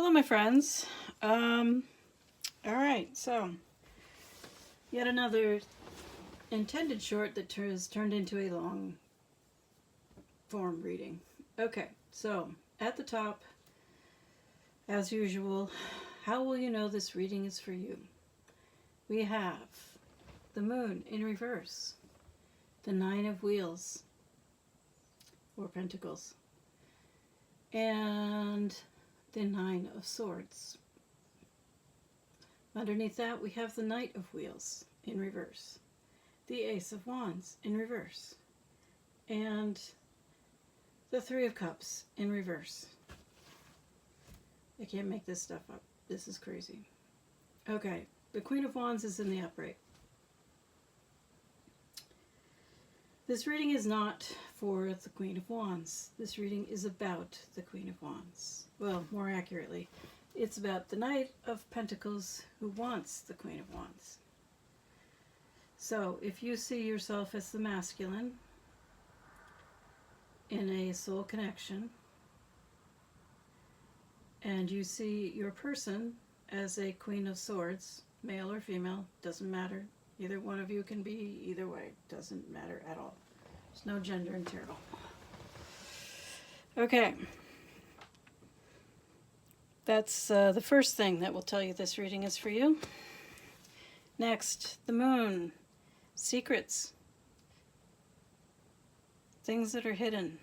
Hello, my friends. All right, so yet another intended short that has turned into a long form reading. Okay, so at the top, as usual, how will you know this reading is for you? We have the moon in reverse, the Nine of Wheels, or Pentacles, and the Nine of Swords. Underneath that, we have the Knight of Wheels in reverse, the Ace of Wands in reverse, and the Three of Cups in reverse. I can't make this stuff up. This is crazy. Okay, the Queen of Wands is in the upright. This reading is not for the Queen of Wands. This reading is about the Queen of Wands. Well, more accurately, it's about the Knight of Pentacles who wants the Queen of Wands. So, if you see yourself as the masculine in a soul connection, and you see your person as a Queen of Swords, male or female, doesn't matter. Either one of you can be either way. Doesn't matter at all. There's no gender in tarot. Okay. That's the first thing that will tell you this reading is for you. Next, the moon. Secrets. Things that are hidden,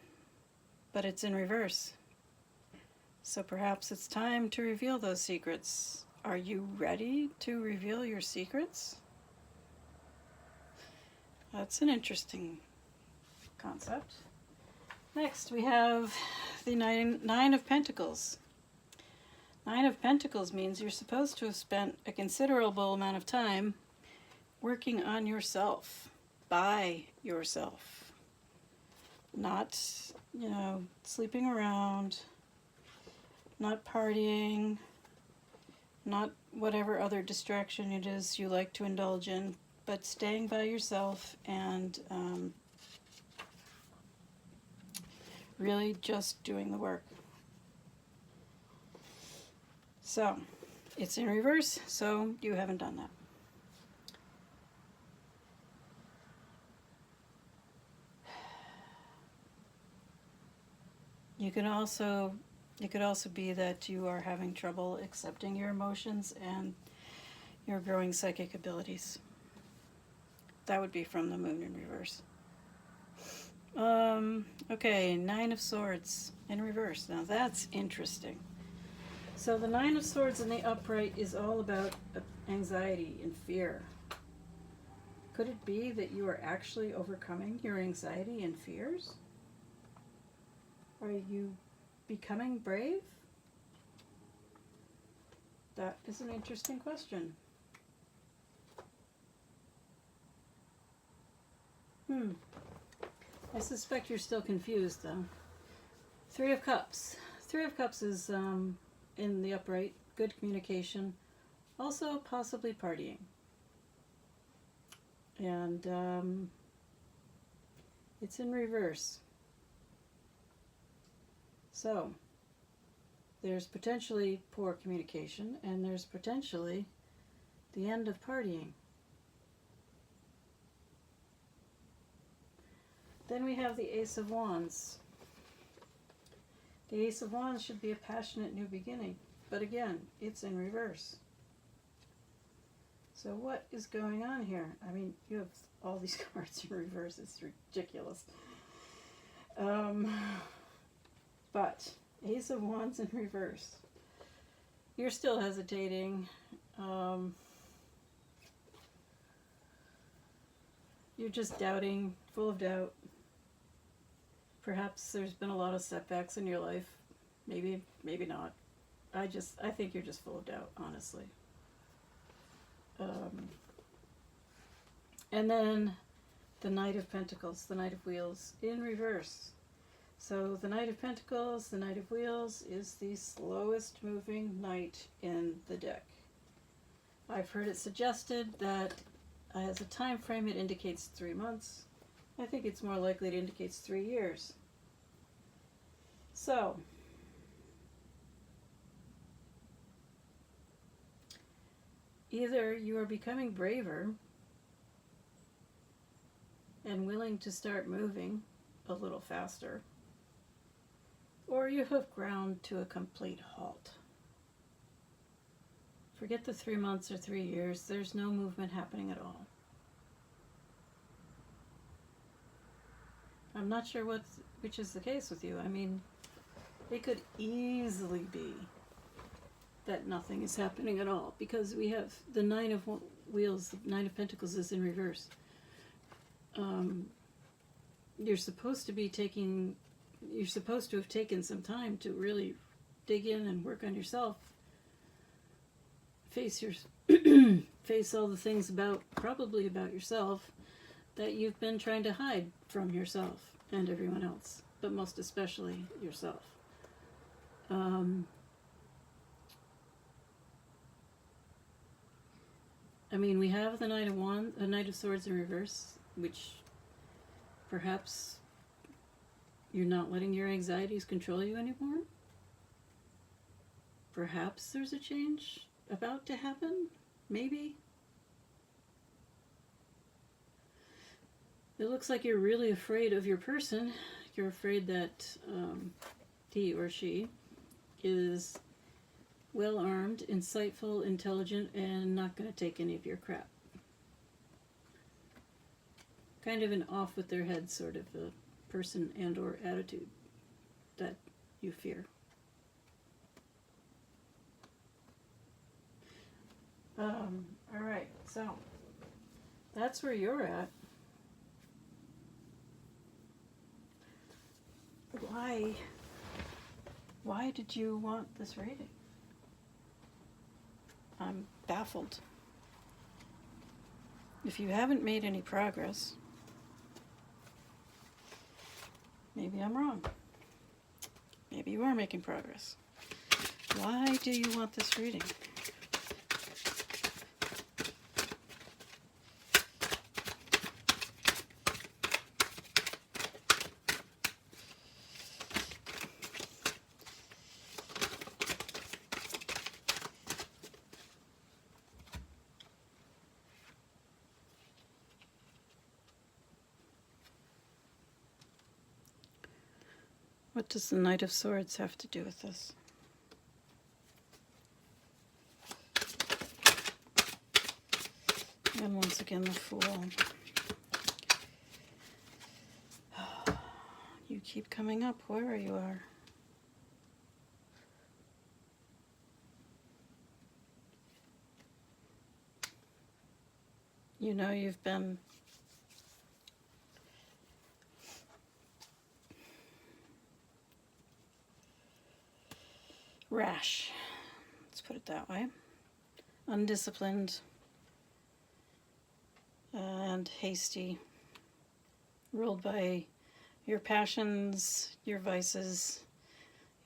but it's in reverse. So perhaps it's time to reveal those secrets. Are you ready to reveal your secrets? That's an interesting concept. Next, we have the Nine of Pentacles. Nine of Pentacles means you're supposed to have spent a considerable amount of time working on yourself, by yourself. Not, sleeping around, not partying, not whatever other distraction it is you like to indulge in, but staying by yourself and really just doing the work. So, it's in reverse, so you haven't done that. It could also be that you are having trouble accepting your emotions and your growing psychic abilities. That would be from the moon in reverse. Okay, Nine of Swords in reverse. Now that's interesting. So the Nine of Swords in the upright is all about anxiety and fear. Could it be that you are actually overcoming your anxiety and fears? Are you becoming brave? That is an interesting question. I suspect you're still confused, though. Three of Cups. Three of Cups is in the upright, good communication, also possibly partying. And it's in reverse. So, there's potentially poor communication, and there's potentially the end of partying. Then we have the Ace of Wands. The Ace of Wands should be a passionate new beginning, but again, it's in reverse. So what is going on here? I mean, you have all these cards in reverse. It's ridiculous. But Ace of Wands in reverse. You're still hesitating. You're just doubting, full of doubt. Perhaps there's been a lot of setbacks in your life. Maybe not. I think you're just full of doubt, honestly. And then the Knight of Pentacles, the Knight of Wheels in reverse. So the Knight of Pentacles, the Knight of Wheels is the slowest moving knight in the deck. I've heard it suggested that as a time frame it indicates 3 months. I think it's more likely it indicates 3 years. So, either you are becoming braver and willing to start moving a little faster, or you have ground to a complete halt. Forget the 3 months or 3 years. There's no movement happening at all. I'm not sure which is the case with you. I mean, it could easily be that nothing is happening at all, because we have the Nine of Wheels, the Nine of Pentacles is in reverse. You're supposed to have taken some time to really dig in and work on yourself. Face all the things probably about yourself that you've been trying to hide from yourself and everyone else, but most especially yourself. I mean, we have the Knight of Swords in reverse, which perhaps you're not letting your anxieties control you anymore. Perhaps there's a change about to happen, maybe. It looks like you're really afraid of your person. You're afraid that he or she is well-armed, insightful, intelligent, and not going to take any of your crap. Kind of an off-with-their-head sort of a person and or attitude that you fear. All right, so that's where you're at. Why did you want this reading? I'm baffled. If you haven't made any progress, maybe I'm wrong. Maybe you are making progress. Why do you want this reading? What does the Knight of Swords have to do with this? And once again, the Fool. You keep coming up wherever you are. You know you've been rash, let's put it that way, undisciplined and hasty, ruled by your passions, your vices,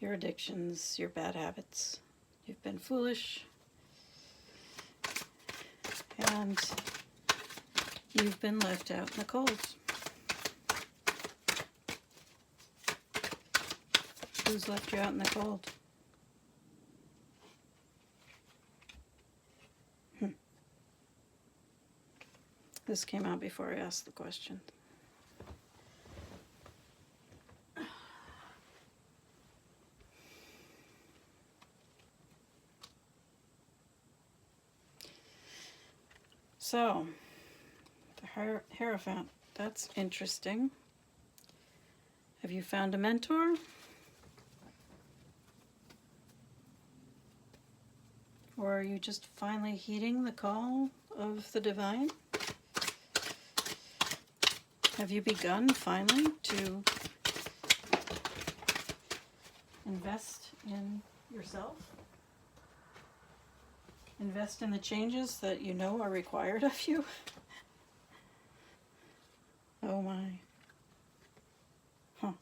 your addictions, your bad habits. You've been foolish, and you've been left out in the cold. Who's left you out in the cold? This came out before I asked the question. So, the Hierophant, that's interesting. Have you found a mentor? Or are you just finally heeding the call of the divine? Have you begun finally to invest in yourself? Invest in the changes that you know are required of you? Oh my. Huh.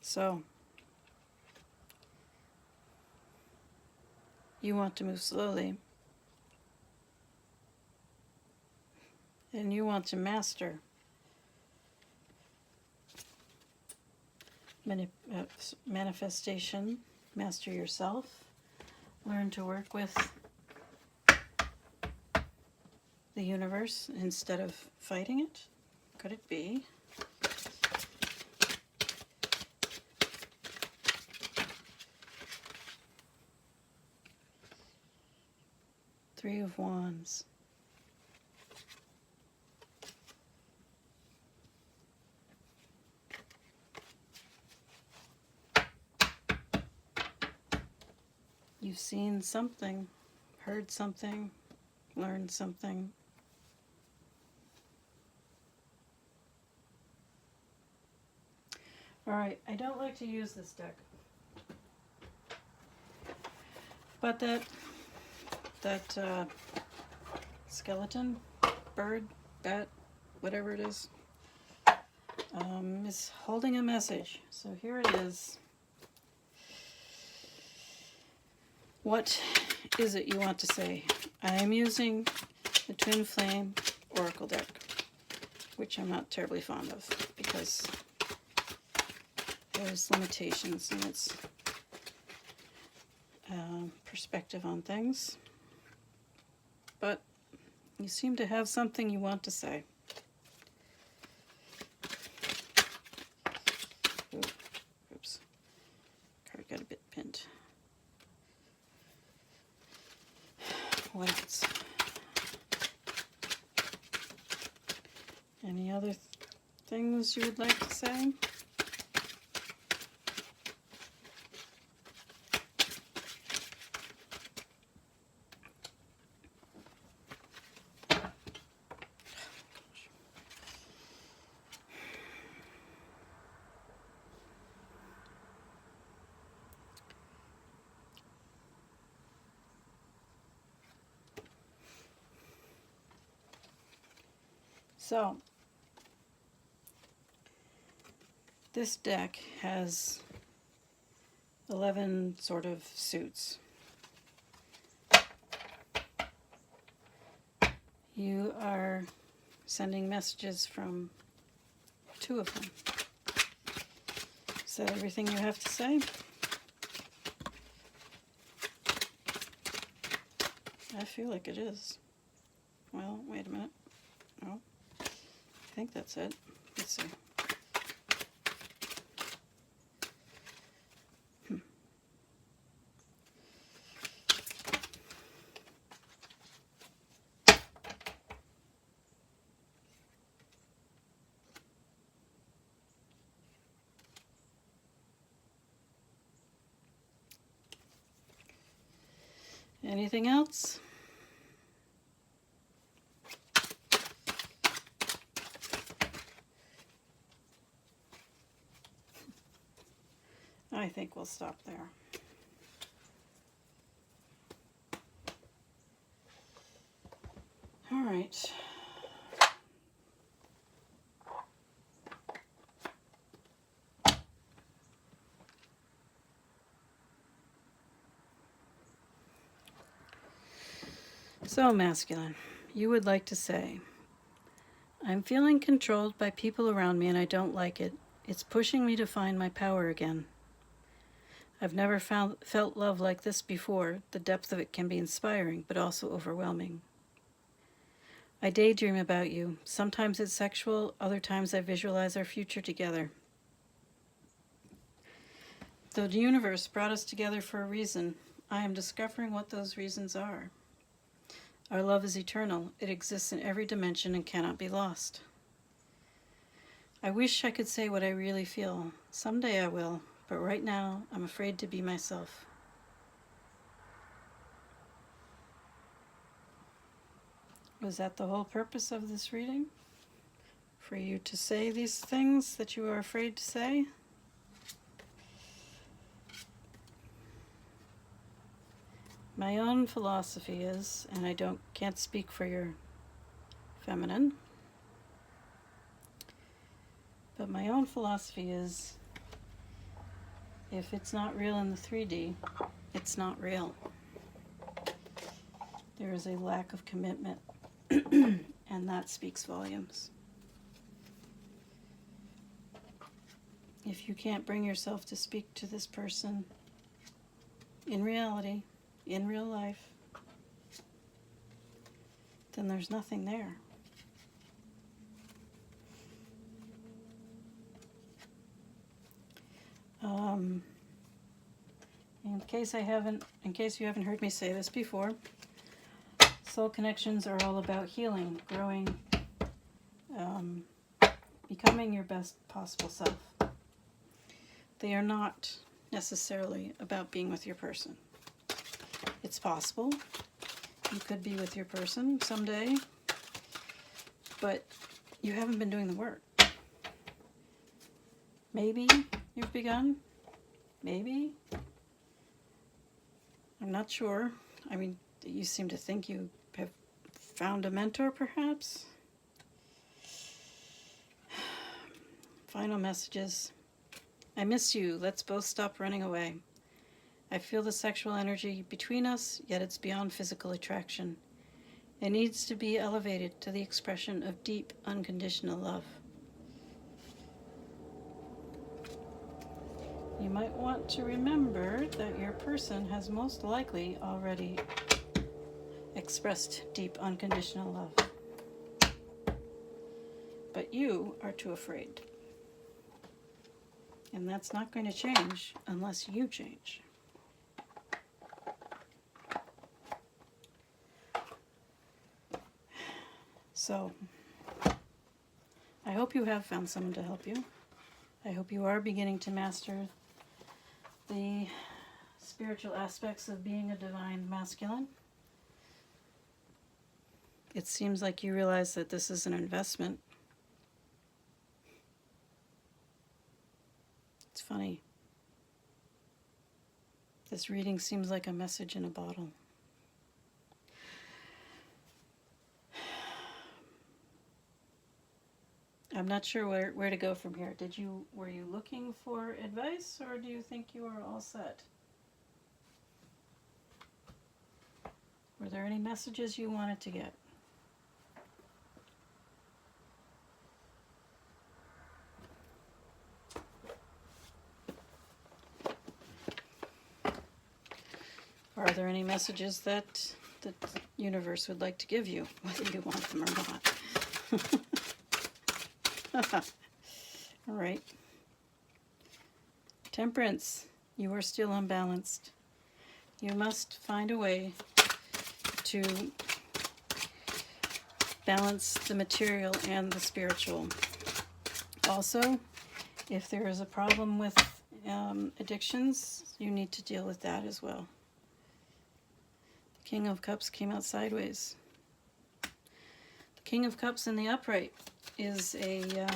So, you want to move slowly. And you want to master manifestation master yourself, learn to work with the universe instead of fighting it? Could it be? Three of Wands. You've seen something, heard something, learned something. All right, I don't like to use this deck, but that skeleton, bird, bat, whatever it is holding a message. So here it is. What is it you want to say? I am using the Twin Flame Oracle deck, which I'm not terribly fond of because there's limitations in its perspective on things. But you seem to have something you want to say. Oops. Card got a bit pinned. What else? Any other things you would like to say? So, this deck has 11 sort of suits. You are sending messages from 2 of them. Is that everything you have to say? I feel like it is. Well, wait a minute. No. I think that's it. Let's see. Anything else? I think we'll stop there. All right. So, masculine, you would like to say, I'm feeling controlled by people around me and I don't like it. It's pushing me to find my power again. I've never felt love like this before. The depth of it can be inspiring, but also overwhelming. I daydream about you. Sometimes it's sexual, other times I visualize our future together. The universe brought us together for a reason. I am discovering what those reasons are. Our love is eternal. It exists in every dimension and cannot be lost. I wish I could say what I really feel. Someday I will. But right now, I'm afraid to be myself. Was that the whole purpose of this reading? For you to say these things that you are afraid to say? My own philosophy is, and I can't speak for your feminine, but my own philosophy is, if it's not real in the 3D, it's not real. There is a lack of commitment, and that speaks volumes. If you can't bring yourself to speak to this person in reality, in real life, then there's nothing there. In case you haven't heard me say this before, soul connections are all about healing, growing, becoming your best possible self. They are not necessarily about being with your person. It's possible you could be with your person someday, but you haven't been doing the work. Maybe you've begun. Maybe. I'm not sure. I mean, you seem to think you have found a mentor, perhaps. Final messages. I miss you. Let's both stop running away. I feel the sexual energy between us, yet it's beyond physical attraction. It needs to be elevated to the expression of deep, unconditional love. You might want to remember that your person has most likely already expressed deep, unconditional love. But you are too afraid. And that's not going to change unless you change. So, I hope you have found someone to help you. I hope you are beginning to master the spiritual aspects of being a divine masculine. It seems like you realize that this is an investment. It's funny. This reading seems like a message in a bottle. I'm not sure where to go from here. Were you looking for advice, or do you think you are all set? Were there any messages you wanted to get? Are there any messages that the universe would like to give you, whether you want them or not? All right. Temperance, you are still unbalanced. You must find a way to balance the material and the spiritual. Also, if there is a problem with addictions, you need to deal with that as well. The King of Cups came out sideways. The King of Cups in the upright is a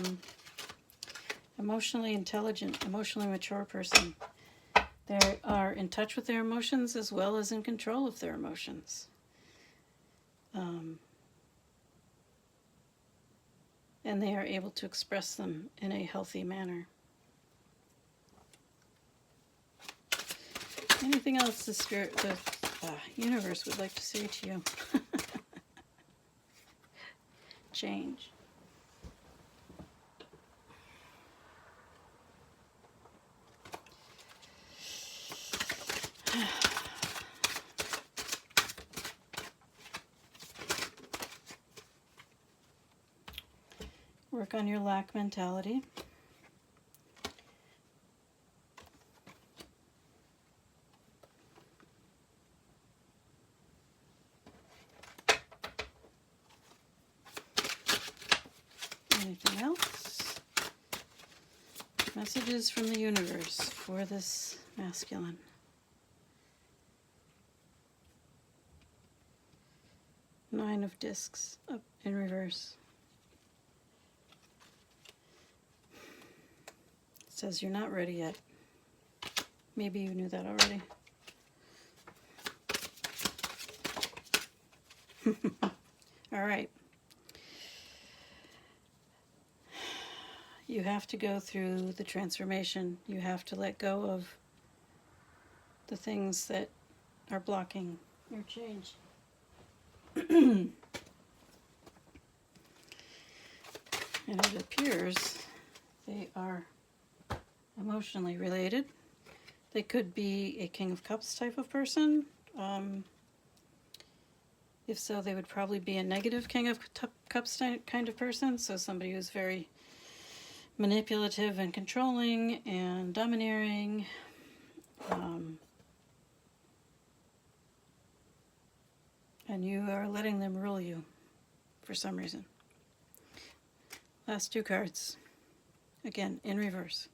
emotionally intelligent, emotionally mature person. They are in touch with their emotions as well as in control of their emotions. And they are able to express them in a healthy manner. Anything else the universe would like to say to you? Change. Work on your lack mentality. Anything else? Messages from the universe for this masculine. Nine of Discs up in reverse. It says you're not ready yet. Maybe you knew that already. All right. You have to go through the transformation. You have to let go of the things that are blocking your change. And it appears they are emotionally related. They could be a King of Cups type of person. If so, they would probably be a negative King of Cups kind of person. So somebody who's very manipulative and controlling and domineering. And you are letting them rule you for some reason. Last two cards. Again, in reverse.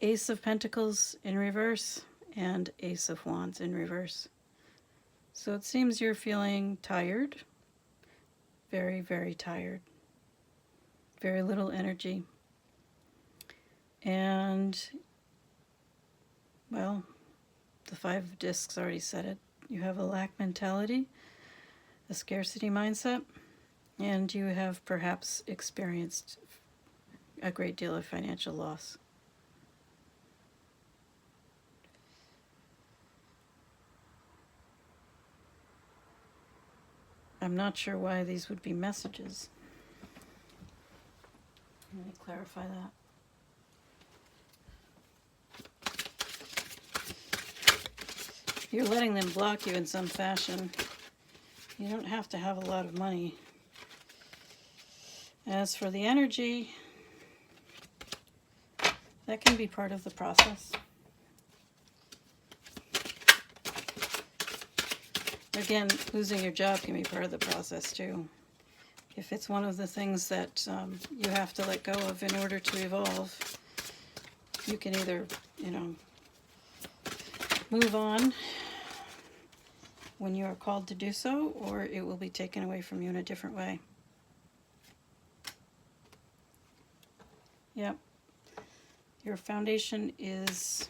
Ace of Pentacles in reverse and Ace of Wands in reverse. So it seems you're feeling tired. Very, very tired. Very little energy. And, well, the Five of Discs already said it. You have a lack mentality, a scarcity mindset, and you have perhaps experienced a great deal of financial loss. I'm not sure why these would be messages. Let me clarify that. You're letting them block you in some fashion. You don't have to have a lot of money. As for the energy, that can be part of the process. Again, losing your job can be part of the process too. If it's one of the things that you have to let go of in order to evolve, you can either, move on when you are called to do so, or it will be taken away from you in a different way. Yep. Your foundation is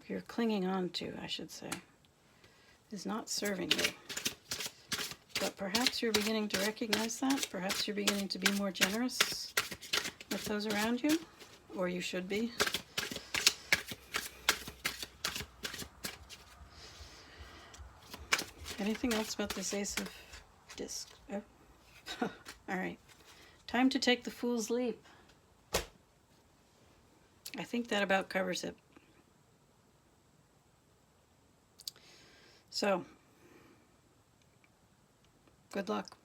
you're clinging on to, I should say, is not serving you. But perhaps you're beginning to recognize that. Perhaps you're beginning to be more generous with those around you, or you should be. Anything else about this Ace of Discs? Oh. All right. Time to take the Fool's Leap. I think that about covers it. So, good luck.